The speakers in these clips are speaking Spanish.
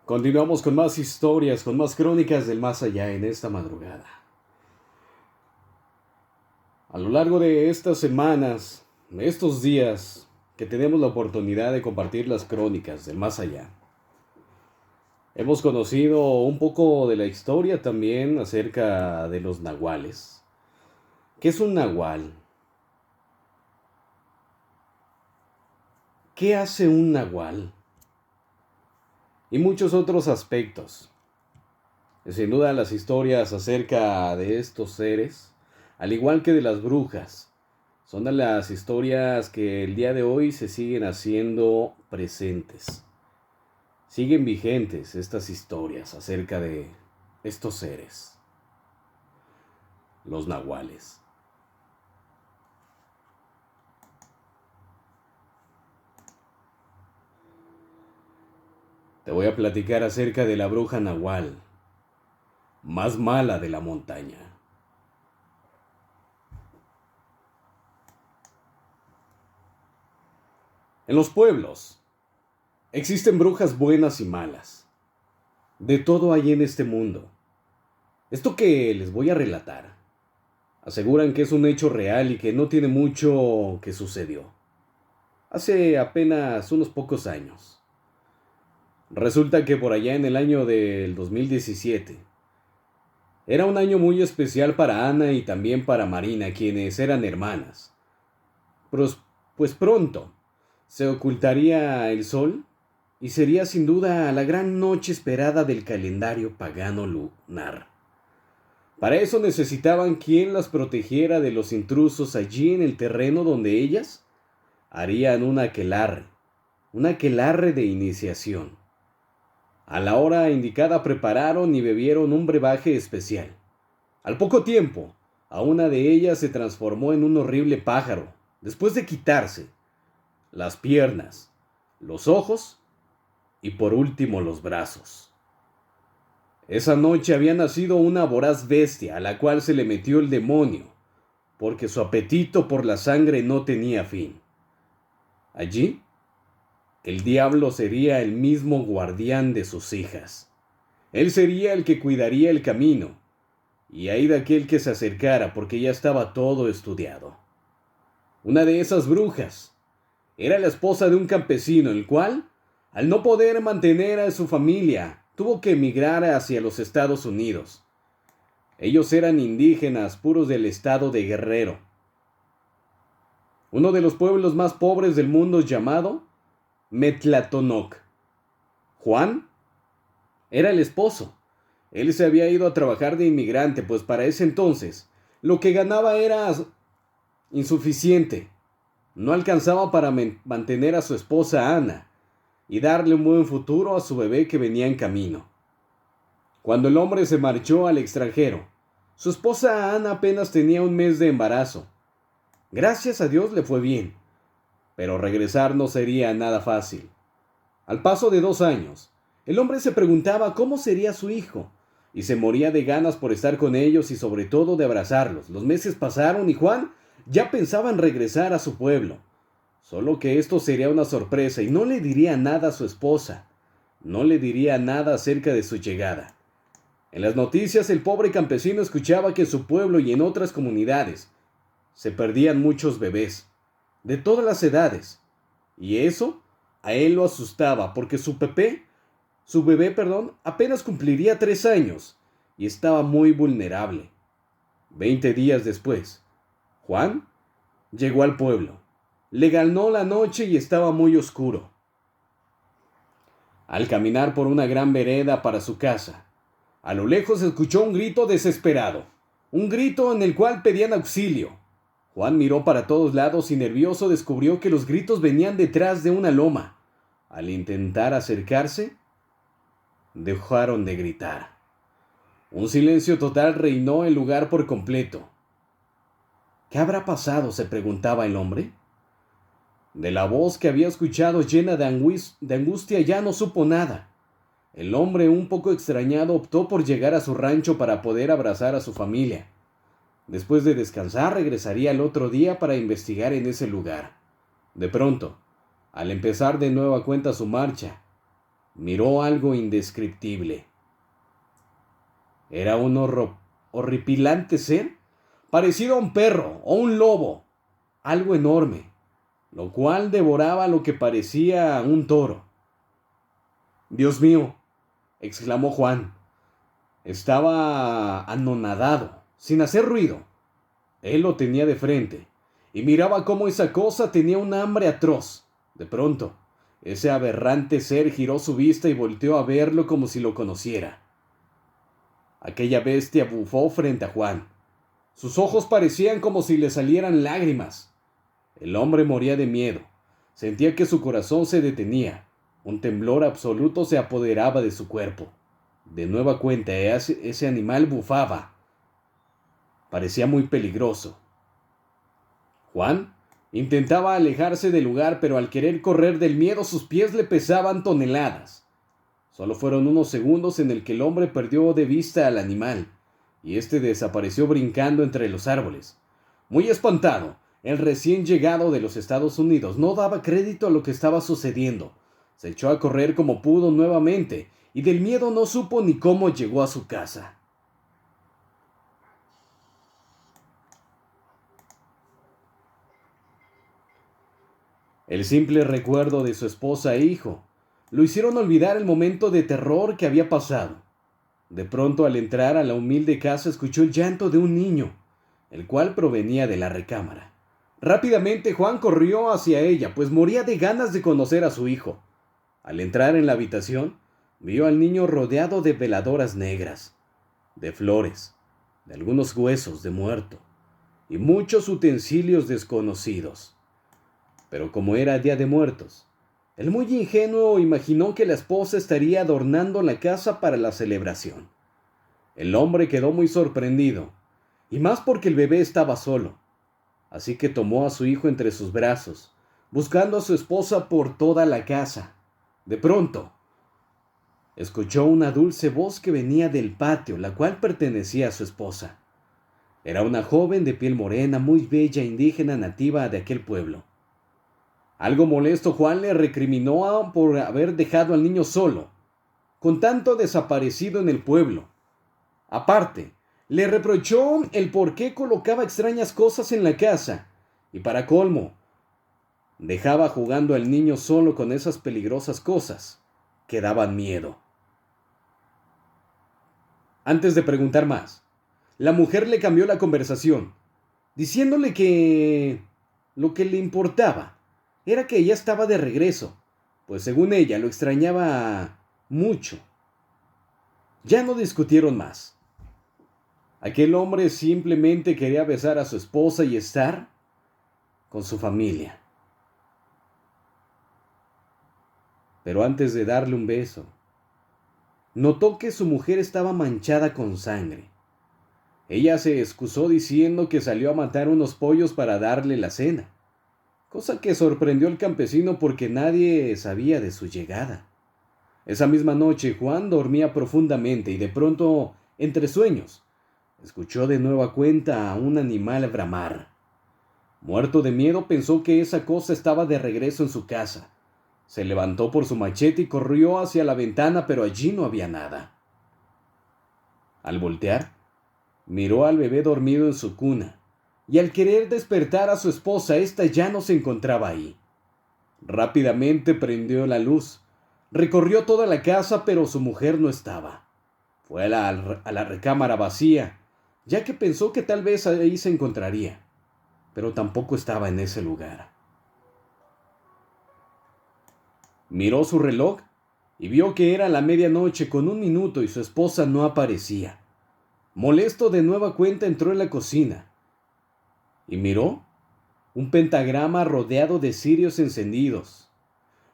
Continuamos con más historias, con más crónicas del más allá en esta madrugada. A lo largo de estas semanas, de estos días que tenemos la oportunidad de compartir las crónicas del más allá, hemos conocido un poco de la historia también acerca de los nahuales. ¿Qué es un nahual? ¿Qué hace un nahual? Y muchos otros aspectos. Sin duda las historias acerca de estos seres, al igual que de las brujas, son de las historias que el día de hoy se siguen haciendo presentes. Siguen vigentes estas historias acerca de estos seres, los nahuales. Te voy a platicar acerca de la bruja nahual, más mala de la montaña. En los pueblos existen brujas buenas y malas. De todo hay en este mundo. Esto que les voy a relatar, aseguran que es un hecho real y que no tiene mucho que sucedió. Hace apenas unos pocos años. Resulta que por allá en el año del 2017, era un año muy especial para Ana y también para Marina, quienes eran hermanas. Pues pronto se ocultaría el sol y sería sin duda la gran noche esperada del calendario pagano lunar. Para eso necesitaban quien las protegiera de los intrusos allí en el terreno donde ellas harían un aquelarre de iniciación. A la hora indicada prepararon y bebieron un brebaje especial. Al poco tiempo, a una de ellas se transformó en un horrible pájaro, después de quitarse las piernas, los ojos y por último los brazos. Esa noche había nacido una voraz bestia a la cual se le metió el demonio, porque su apetito por la sangre no tenía fin. Allí, el diablo sería el mismo guardián de sus hijas. Él sería el que cuidaría el camino, y ahí de aquel que se acercara, porque ya estaba todo estudiado. Una de esas brujas era la esposa de un campesino, el cual, al no poder mantener a su familia, tuvo que emigrar hacia los Estados Unidos. Ellos eran indígenas puros del estado de Guerrero, uno de los pueblos más pobres del mundo llamado Metlatonoc. Juan era el esposo. Él se había ido a trabajar de inmigrante, pues para ese entonces lo que ganaba era insuficiente. No alcanzaba para mantener a su esposa Ana y darle un buen futuro a su bebé que venía en camino. Cuando el hombre se marchó al extranjero, su esposa Ana apenas tenía un mes de embarazo. Gracias a Dios le fue bien, pero regresar no sería nada fácil. Al paso de 2 años, el hombre se preguntaba cómo sería su hijo, y se moría de ganas por estar con ellos y sobre todo de abrazarlos. Los meses pasaron y Juan ya pensaba en regresar a su pueblo. Solo que esto sería una sorpresa y no le diría nada a su esposa. No le diría nada acerca de su llegada. En las noticias el pobre campesino escuchaba que en su pueblo y en otras comunidades se perdían muchos bebés, de todas las edades. Y eso a él lo asustaba porque su bebé, apenas cumpliría 3 años y estaba muy vulnerable. 20 días después, Juan llegó al pueblo. Le ganó la noche y estaba muy oscuro. Al caminar por una gran vereda para su casa, a lo lejos escuchó un grito desesperado, un grito en el cual pedían auxilio. Juan miró para todos lados y nervioso descubrió que los gritos venían detrás de una loma. Al intentar acercarse, dejaron de gritar. Un silencio total reinó el lugar por completo. ¿Qué habrá pasado?, se preguntaba el hombre. De la voz que había escuchado llena de angustia ya no supo nada. El hombre, un poco extrañado, optó por llegar a su rancho para poder abrazar a su familia. Después de descansar, regresaría el otro día para investigar en ese lugar. De pronto, al empezar de nueva cuenta su marcha, miró algo indescriptible. Era un horripilante ser, parecido a un perro o un lobo, algo enorme, lo cual devoraba lo que parecía un toro. «Dios mío», exclamó Juan. Estaba anonadado, sin hacer ruido. Él lo tenía de frente, y miraba cómo esa cosa tenía un hambre atroz. De pronto, ese aberrante ser giró su vista y volteó a verlo como si lo conociera. Aquella bestia bufó frente a Juan. Sus ojos parecían como si le salieran lágrimas. El hombre moría de miedo. Sentía que su corazón se detenía. Un temblor absoluto se apoderaba de su cuerpo. De nueva cuenta, ese animal bufaba. Parecía muy peligroso. Juan intentaba alejarse del lugar, pero al querer correr del miedo sus pies le pesaban toneladas. Solo fueron unos segundos en el que el hombre perdió de vista al animal, y éste desapareció brincando entre los árboles. Muy espantado, el recién llegado de los Estados Unidos no daba crédito a lo que estaba sucediendo. Se echó a correr como pudo nuevamente, y del miedo no supo ni cómo llegó a su casa. El simple recuerdo de su esposa e hijo lo hicieron olvidar el momento de terror que había pasado. De pronto, al entrar a la humilde casa, escuchó el llanto de un niño, el cual provenía de la recámara. Rápidamente Juan corrió hacia ella, pues moría de ganas de conocer a su hijo. Al entrar en la habitación, vio al niño rodeado de veladoras negras, de flores, de algunos huesos de muerto y muchos utensilios desconocidos. Pero como era Día de Muertos, el muy ingenuo imaginó que la esposa estaría adornando la casa para la celebración. El hombre quedó muy sorprendido, y más porque el bebé estaba solo. Así que tomó a su hijo entre sus brazos, buscando a su esposa por toda la casa. De pronto, escuchó una dulce voz que venía del patio, la cual pertenecía a su esposa. Era una joven de piel morena, muy bella, indígena nativa de aquel pueblo. Algo molesto, Juan le recriminó por haber dejado al niño solo, con tanto desaparecido en el pueblo. Aparte, le reprochó el por qué colocaba extrañas cosas en la casa, y para colmo, dejaba jugando al niño solo con esas peligrosas cosas que daban miedo. Antes de preguntar más, la mujer le cambió la conversación, diciéndole que lo que le importaba era que ella estaba de regreso, pues según ella lo extrañaba mucho. Ya no discutieron más. Aquel hombre simplemente quería besar a su esposa y estar con su familia. Pero antes de darle un beso, notó que su mujer estaba manchada con sangre. Ella se excusó diciendo que salió a matar unos pollos para darle la cena, cosa que sorprendió al campesino porque nadie sabía de su llegada. Esa misma noche Juan dormía profundamente y de pronto, entre sueños, escuchó de nueva cuenta a un animal bramar. Muerto de miedo, pensó que esa cosa estaba de regreso en su casa. Se levantó por su machete y corrió hacia la ventana, pero allí no había nada. Al voltear, miró al bebé dormido en su cuna, y al querer despertar a su esposa, ésta ya no se encontraba ahí. Rápidamente prendió la luz, recorrió toda la casa, pero su mujer no estaba. Fue a la recámara vacía, ya que pensó que tal vez ahí se encontraría, pero tampoco estaba en ese lugar. Miró su reloj y vio que era la medianoche con 1 minuto y su esposa no aparecía. Molesto de nueva cuenta entró en la cocina y miró un pentagrama rodeado de cirios encendidos.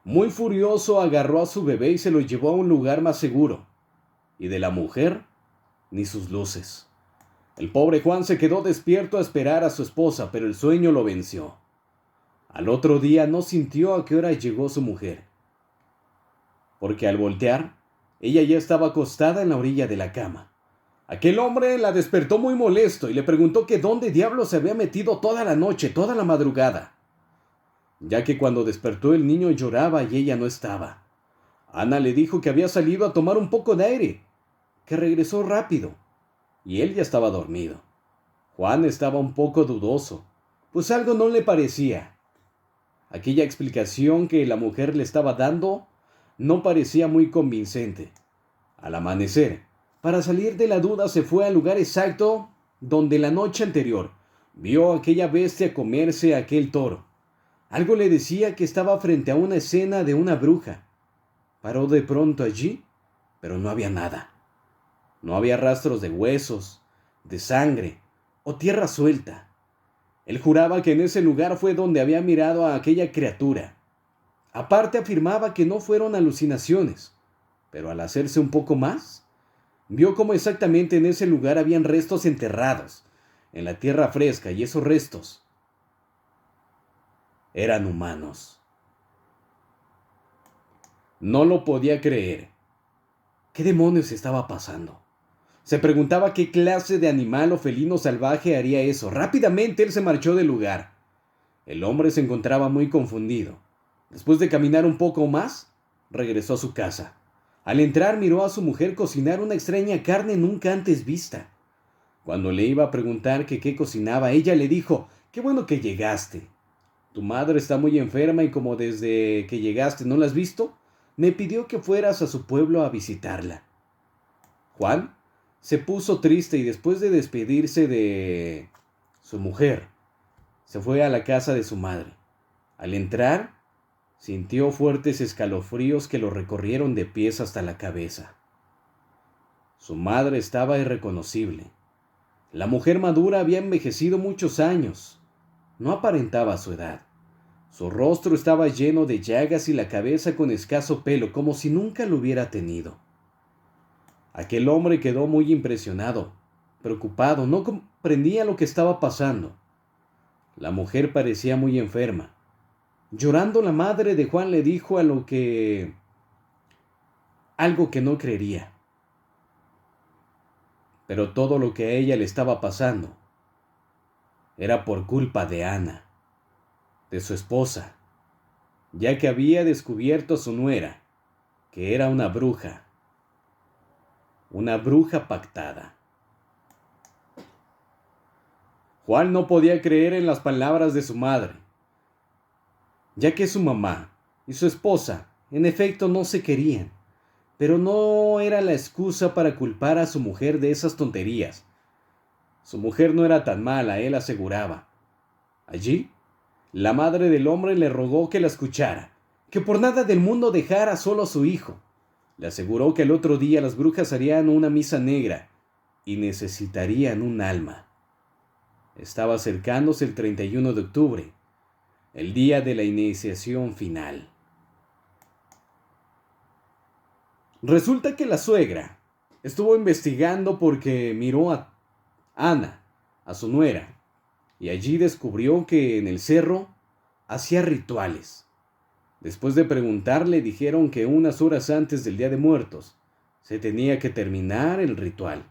Muy furioso agarró a su bebé y se lo llevó a un lugar más seguro. Y de la mujer, ni sus luces. El pobre Juan se quedó despierto a esperar a su esposa, pero el sueño lo venció. Al otro día no sintió a qué hora llegó su mujer, porque al voltear, ella ya estaba acostada en la orilla de la cama. Aquel hombre la despertó muy molesto y le preguntó que dónde diablos se había metido toda la noche, toda la madrugada, ya que cuando despertó el niño lloraba y ella no estaba. Ana le dijo que había salido a tomar un poco de aire, que regresó rápido, y él ya estaba dormido. Juan estaba un poco dudoso, pues algo no le parecía. Aquella explicación que la mujer le estaba dando no parecía muy convincente. Al amanecer, para salir de la duda, se fue al lugar exacto donde la noche anterior vio a aquella bestia comerse a aquel toro. Algo le decía que estaba frente a una escena de una bruja. Paró de pronto allí, pero no había nada. No había rastros de huesos, de sangre o tierra suelta. Él juraba que en ese lugar fue donde había mirado a aquella criatura. Aparte afirmaba que no fueron alucinaciones, pero al hacerse un poco más, vio cómo exactamente en ese lugar habían restos enterrados, en la tierra fresca, y esos restos eran humanos. No lo podía creer. ¿Qué demonios estaba pasando? Se preguntaba qué clase de animal o felino salvaje haría eso. Rápidamente él se marchó del lugar. El hombre se encontraba muy confundido. Después de caminar un poco más, regresó a su casa. Al entrar miró a su mujer cocinar una extraña carne nunca antes vista. Cuando le iba a preguntar que qué cocinaba, ella le dijo: «Qué bueno que llegaste. Tu madre está muy enferma y como desde que llegaste no la has visto, me pidió que fueras a su pueblo a visitarla». Juan se puso triste y después de despedirse de su mujer, se fue a la casa de su madre. Al entrar, sintió fuertes escalofríos que lo recorrieron de pies hasta la cabeza. Su madre estaba irreconocible. La mujer madura había envejecido muchos años. No aparentaba su edad. Su rostro estaba lleno de llagas y la cabeza con escaso pelo, como si nunca lo hubiera tenido. Aquel hombre quedó muy impresionado, preocupado, no comprendía lo que estaba pasando. La mujer parecía muy enferma. Llorando, la madre de Juan le dijo algo que no creería. Pero todo lo que a ella le estaba pasando era por culpa de Ana, de su esposa, ya que había descubierto a su nuera, que era una bruja pactada. Juan no podía creer en las palabras de su madre, ya que su mamá y su esposa, en efecto, no se querían, pero no era la excusa para culpar a su mujer de esas tonterías. Su mujer no era tan mala, él aseguraba. Allí, la madre del hombre le rogó que la escuchara, que por nada del mundo dejara solo a su hijo. Le aseguró que el otro día las brujas harían una misa negra y necesitarían un alma. Estaba acercándose el 31 de octubre, el día de la iniciación final. Resulta que la suegra estuvo investigando porque miró a Ana, a su nuera, y allí descubrió que en el cerro hacía rituales. Después de preguntarle, dijeron que unas horas antes del Día de Muertos se tenía que terminar el ritual.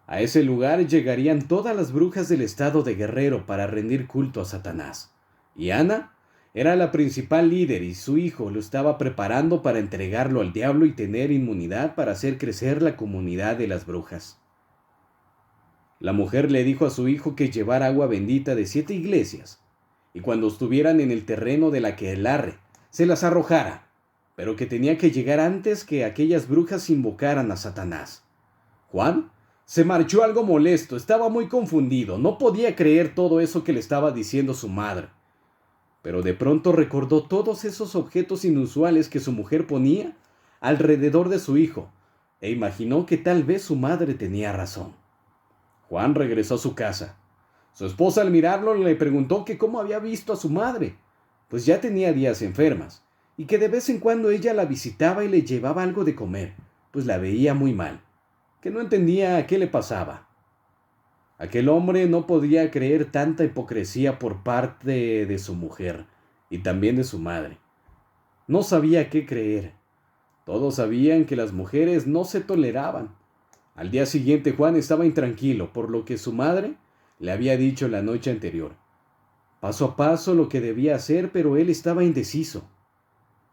A ese lugar llegarían todas las brujas del estado de Guerrero para rendir culto a Satanás. Y Ana era la principal líder y su hijo lo estaba preparando para entregarlo al diablo y tener inmunidad para hacer crecer la comunidad de las brujas. La mujer le dijo a su hijo que llevara agua bendita de 7 iglesias y cuando estuvieran en el terreno del aquelarre se las arrojara, pero que tenía que llegar antes que aquellas brujas invocaran a Satanás. Juan se marchó algo molesto, estaba muy confundido, no podía creer todo eso que le estaba diciendo su madre. Pero de pronto recordó todos esos objetos inusuales que su mujer ponía alrededor de su hijo, e imaginó que tal vez su madre tenía razón. Juan regresó a su casa. Su esposa al mirarlo le preguntó que cómo había visto a su madre, pues ya tenía días enfermas, y que de vez en cuando ella la visitaba y le llevaba algo de comer, pues la veía muy mal, que no entendía qué le pasaba. Aquel hombre no podía creer tanta hipocresía por parte de su mujer y también de su madre. No sabía qué creer. Todos sabían que las mujeres no se toleraban. Al día siguiente Juan estaba intranquilo por lo que su madre le había dicho la noche anterior. Paso a paso lo que debía hacer, pero él estaba indeciso.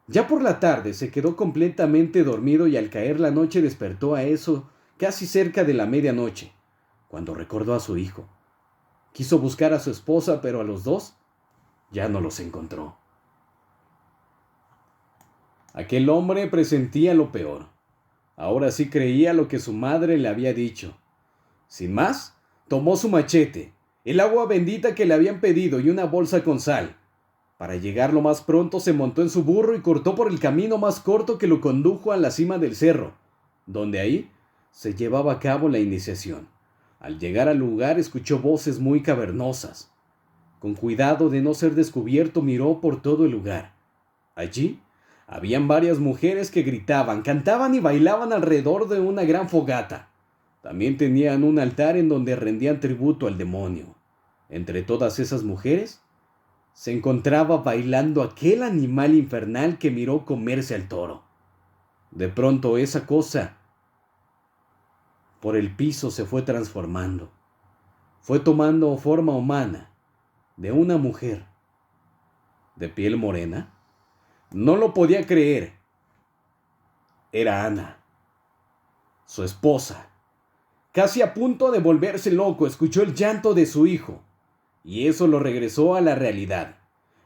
Ya por la tarde se quedó completamente dormido y al caer la noche despertó a eso casi cerca de la medianoche, cuando recordó a su hijo. Quiso buscar a su esposa, pero a los dos ya no los encontró. Aquel hombre presentía lo peor. Ahora sí creía lo que su madre le había dicho. Sin más, tomó su machete, el agua bendita que le habían pedido y una bolsa con sal. Para llegar lo más pronto se montó en su burro y cortó por el camino más corto que lo condujo a la cima del cerro, donde ahí se llevaba a cabo la iniciación. Al llegar al lugar escuchó voces muy cavernosas. Con cuidado de no ser descubierto miró por todo el lugar. Allí habían varias mujeres que gritaban, cantaban y bailaban alrededor de una gran fogata. También tenían un altar en donde rendían tributo al demonio. Entre todas esas mujeres se encontraba bailando aquel animal infernal que miró comerse al toro. De pronto esa cosa por el piso se fue transformando. Fue tomando forma humana de una mujer de piel morena. No lo podía creer. Era Ana, su esposa. Casi a punto de volverse loco, escuchó el llanto de su hijo, y eso lo regresó a la realidad.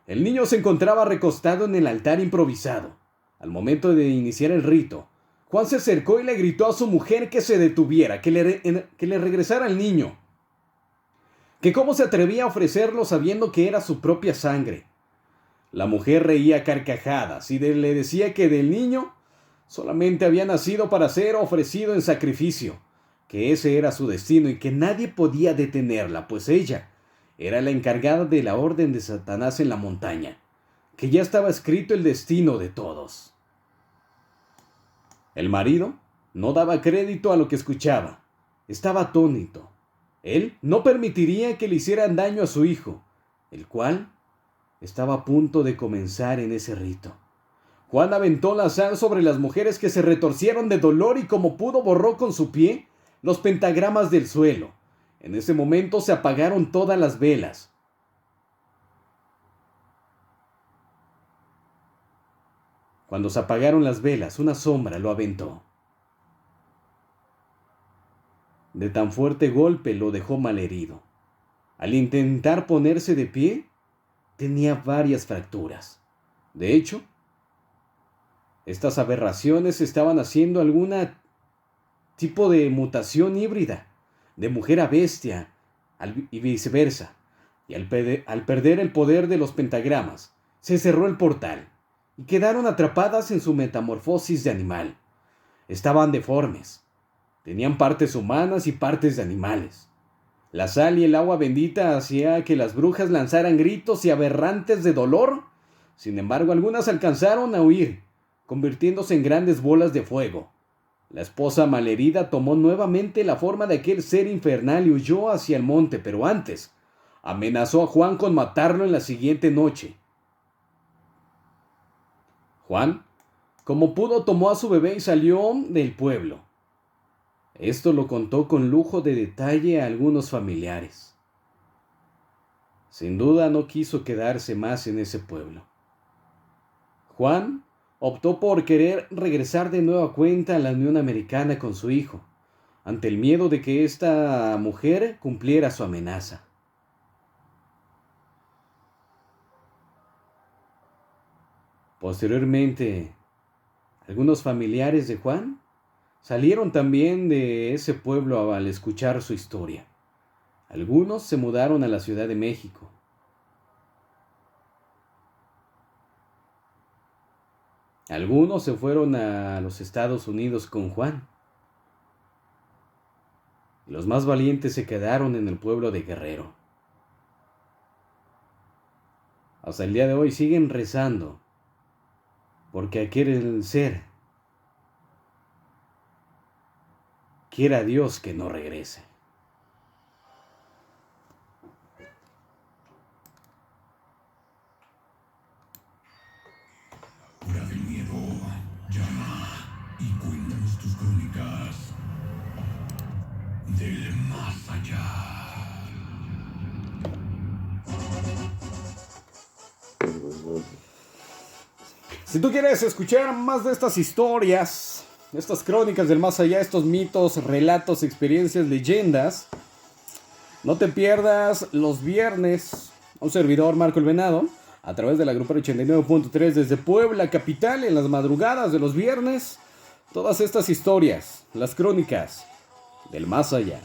El niño se encontraba recostado en el altar improvisado. Al momento de iniciar el rito, Juan se acercó y le gritó a su mujer que se detuviera, que le regresara al niño, que cómo se atrevía a ofrecerlo sabiendo que era su propia sangre. La mujer reía a carcajadas y le decía que del niño solamente había nacido para ser ofrecido en sacrificio, que ese era su destino y que nadie podía detenerla, pues ella era la encargada de la orden de Satanás en la montaña, que ya estaba escrito el destino de todos. El marido no daba crédito a lo que escuchaba. Estaba atónito. Él no permitiría que le hicieran daño a su hijo, el cual estaba a punto de comenzar en ese rito. Juan aventó la sal sobre las mujeres que se retorcieron de dolor y como pudo borró con su pie los pentagramas del suelo. En ese momento se apagaron todas las velas. Cuando se apagaron las velas, una sombra lo aventó. De tan fuerte golpe lo dejó malherido. Al intentar ponerse de pie, tenía varias fracturas. De hecho, estas aberraciones estaban haciendo algún tipo de mutación híbrida, de mujer a bestia, y viceversa. Y al perder el poder de los pentagramas, se cerró el portal y quedaron atrapadas en su metamorfosis de animal. Estaban deformes, tenían partes humanas y partes de animales. La sal y el agua bendita hacía que las brujas lanzaran gritos y aberrantes de dolor. Sin embargo, algunas alcanzaron a huir, convirtiéndose en grandes bolas de fuego. La esposa malherida tomó nuevamente la forma de aquel ser infernal y huyó hacia el monte, pero antes amenazó a Juan con matarlo en la siguiente noche. Juan, como pudo, tomó a su bebé y salió del pueblo. Esto lo contó con lujo de detalle a algunos familiares. Sin duda no quiso quedarse más en ese pueblo. Juan optó por querer regresar de nueva cuenta a la Unión Americana con su hijo, ante el miedo de que esta mujer cumpliera su amenaza. Posteriormente, algunos familiares de Juan salieron también de ese pueblo al escuchar su historia. Algunos se mudaron a la Ciudad de México. Algunos se fueron a los Estados Unidos con Juan. Los más valientes se quedaron en el pueblo de Guerrero. Hasta el día de hoy siguen rezando porque aquel ser quiere a Dios que no regrese. Hora del miedo, llama y cuéntanos tus crónicas del más allá. Si tú quieres escuchar más de estas historias, estas crónicas del más allá, estos mitos, relatos, experiencias, leyendas, no te pierdas los viernes un servidor, Marco el Venado, a través de la Grupera 89.3 desde Puebla, capital, en las madrugadas de los viernes. Todas estas historias, las crónicas del más allá.